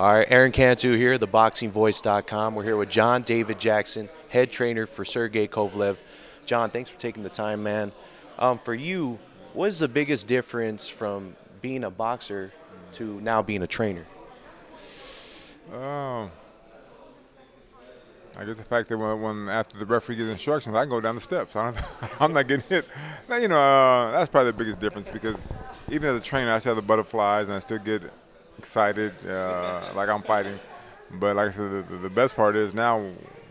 All right, Aaron Cantu here, ThaBoxingvoice.com. We're here with John David Jackson, head trainer for Sergey Kovalev. John, thanks for taking the time, man. For you, what is the biggest difference from being a boxer to now being a trainer? Um, I guess the fact that when after the referee gives instructions, I can go down the steps. I'm not getting hit. Now, that's probably the biggest difference because even as a trainer, I still have the butterflies and I still get excited like I'm fighting. But like I said, the best part is now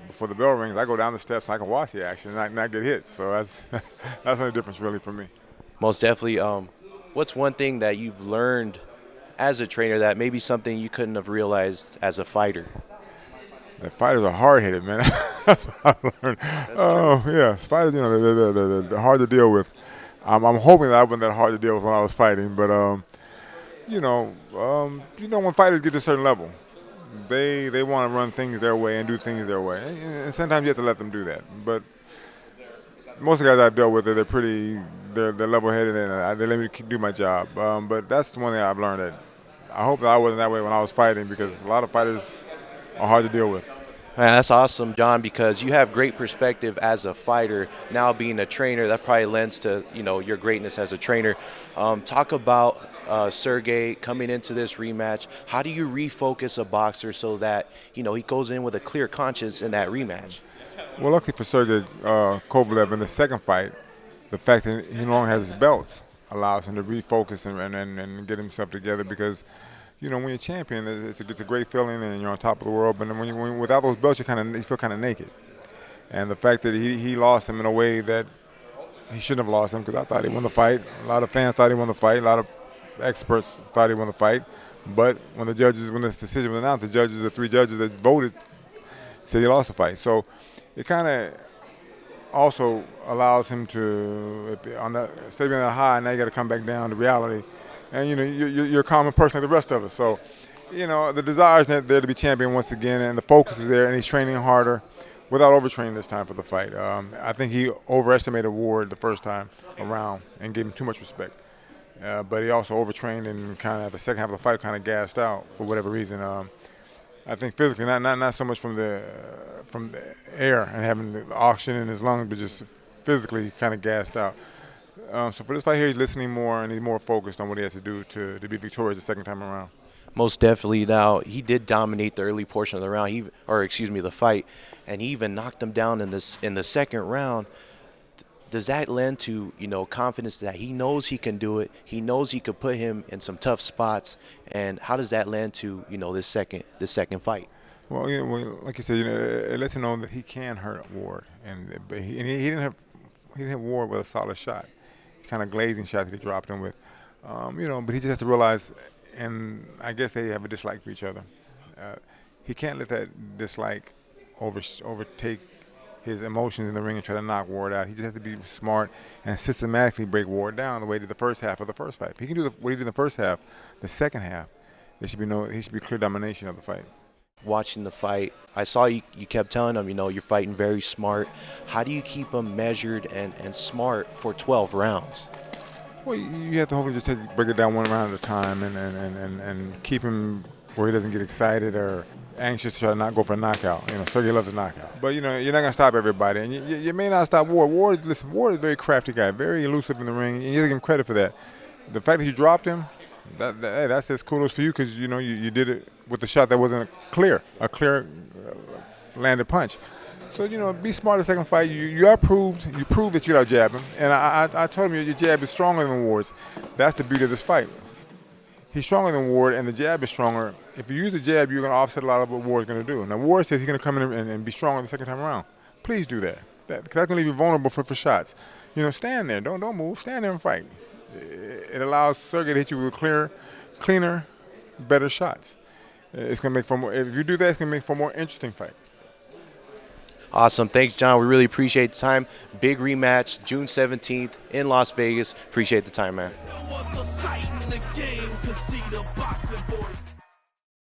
before the bell rings, I go down the steps and I can watch the action and not get hit. So that's that's the difference really for me. Most definitely. What's one thing that you've learned as a trainer that maybe something you couldn't have realized as a fighter? The fighters are hard-headed, man. That's what I've learned. Oh, yeah, fighters, they're hard to deal with. I'm hoping that I wasn't that hard to deal with when I was fighting, but when fighters get to a certain level, they want to run things their way and do things their way, and sometimes you have to let them do that. But most of the guys I've dealt with, they're level-headed and they let me do my job. But that's the one thing I've learned that I hope that I wasn't that way when I was fighting because a lot of fighters are hard to deal with. Man, that's awesome, John, because you have great perspective as a fighter. Now being a trainer, that probably lends to your greatness as a trainer. Talk about Sergey coming into this rematch. How do you refocus a boxer so that he goes in with a clear conscience in that rematch? Well, luckily for Sergey Kovalev in the second fight, the fact that he no longer has his belts allows him to refocus and get himself together because when you're a champion, it's a great feeling and you're on top of the world. But when without those belts, you feel kind of naked. And the fact that he lost him in a way that he shouldn't have lost him, because I thought he won the fight. A lot of fans thought he won the fight. A lot of experts thought he won the fight. But when this decision was announced, the three judges that voted said he lost the fight. So it kind of also allows him to, instead of being high, now you got to come back down to reality. And you're a common person like the rest of us. So, the desire is there to be champion once again, and the focus is there, and he's training harder without overtraining this time for the fight. I think he overestimated Ward the first time around and gave him too much respect. But he also overtrained and kind of the second half of the fight kind of gassed out for whatever reason. I think physically, not so much from the air and having the oxygen in his lungs, but just physically kind of gassed out. So for this fight here, he's listening more and he's more focused on what he has to do to be victorious the second time around. Most definitely. Now, he did dominate the early portion of the round, the fight, and he even knocked him down in the second round. Does that lend to confidence that he knows he can do it? He knows he could put him in some tough spots, and how does that lend to this second fight? Well, like you said, it lets him know that he can hurt Ward, but he didn't hit Ward with a solid shot. Kind of glazing shot that he dropped him with, but he just has to realize, and I guess they have a dislike for each other. He can't let that dislike overtake his emotions in the ring and try to knock Ward out. He just has to be smart and systematically break Ward down the way he did the first half of the first fight. If he can do what he did in the first half, the second half, he should be clear domination of the fight. Watching the fight, I saw you kept telling him, you're fighting very smart. How do you keep him measured and smart for 12 rounds? Well, you have to hopefully just break it down one round at a time and keep him where he doesn't get excited or anxious to try to not go for a knockout. Sergey loves a knockout. But, you're not going to stop everybody. And you may not stop Ward. Ward is a very crafty guy, very elusive in the ring, and you have to give him credit for that. The fact that you dropped him, that's as kudos for you because you did it with the shot that wasn't a clear landed punch. So be smart the second fight. You proved that you got jab him, and I told him your jab is stronger than Ward's. That's the beauty of this fight. He's stronger than Ward, and the jab is stronger. If you use the jab, you're going to offset a lot of what Ward's going to do. Now Ward says he's going to come in and be stronger the second time around. Please do that. That's going to leave you vulnerable for shots. Stand there. Don't move. Stand there and fight. It allows Sergey to hit you with cleaner, better shots. It's going to make for more. If you do that, it's going to make for a more interesting fight. Awesome. Thanks, John. We really appreciate the time. Big rematch, June 17th in Las Vegas. Appreciate the time, man.